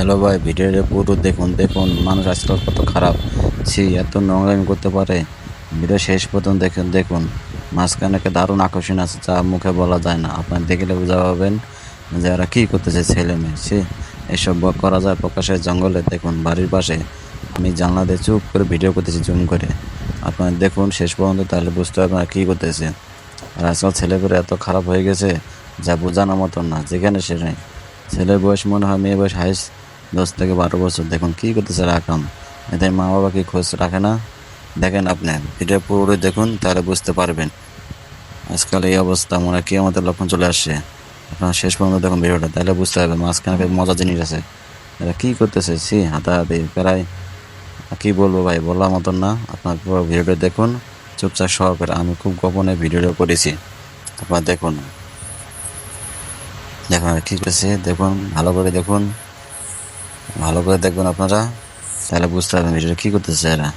Hello ভাই, ভিডিওটা পুরো দেখুন দেখুন মানুষ আজকাল কত খারাপ। এত নোংরামি করতে পারে। ভিডিও শেষ পর্যন্ত দেখুন দেখুন। মাঝখানে একটা দারুণ আকর্ষণ আছে যা মুখে বলা যায় না। আপনার দেখলে বুঝা পাবেন যে ওরা কী করতেছে ছেলে মেয়ে। এসব করা যায় প্রকাশের জঙ্গলে। দেখুন বাড়ির পাশে আমি জানলা দিয়ে চুপ করে ভিডিও করতেছি জুম করে। আপনার দেখুন শেষ পর্যন্ত, তাহলে বুঝতে পারবেন আর কী করতেছে। আর আজকাল ছেলেপেলে এত খারাপ হয়ে গেছে যা বোঝানোর মতন না। যেখানে সেখানে ছেলের বয়স মনে হয় মেয়ের বয়স হাইস্ট 10 থেকে 12 বছর। দেখুন কী করতেছে রাকাম। এদের মা বাবা কি খোঁজ রাখে না? দেখেন আপনি ভিডিও পুরোটাই দেখুন, তাহলে বুঝতে পারবেন আজকাল এই অবস্থা মনে হয় কিয়ামতের লক্ষণ চলে আসছে। আপনার শেষ পর্যন্ত দেখুন ভিডিওটা, তাহলে বুঝতে পারবেন মাঝখানে মজার জিনিস আছে। এরা কী করতেছে হাতাহাতি প্রায় কী বলবো ভাই, বলার মতন না। আপনার পুরো ভিডিওটা দেখুন চুপচাপ সহকারে। আমি খুব গোপনে ভিডিওটা করেছি। আপনার দেখুন দেখুন আর কী করছে দেখুন, ভালো করে দেখুন, ভালো করে দেখবেন আপনারা, তাহলে বুঝতে পারবেন ভিডিওটা কী করতেছে এরা।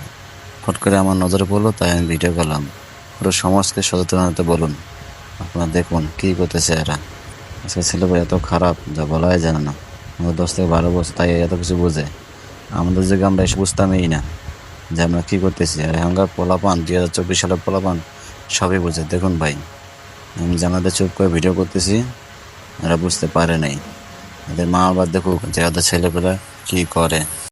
ফট করে আমার নজরে পড়লো তাই আমি ভিডিও করলাম। পুরো সমাজকে সচেতন হতে বলুন। আপনারা দেখুন কী করতেছে এরা। আজকে ছেলেপেলে এত খারাপ যা বলাই জানে না। আমাদের 10 থেকে 12 বছর তাই এত কিছু বোঝে। আমাদের যুগে আমরা এসব বুঝতামই না যে আমরা কী করতেছি। আর এখনকার পোলাপান 2024 সালের পোলাপান সবই বোঝে। দেখুন ভাই, আমি জানাতে চুপ করে ভিডিও করতেছি, এরা বুঝতে পারে নাই। এদের মা বাবা দেখুক যে ওদের ছেলেপেলে কী করে।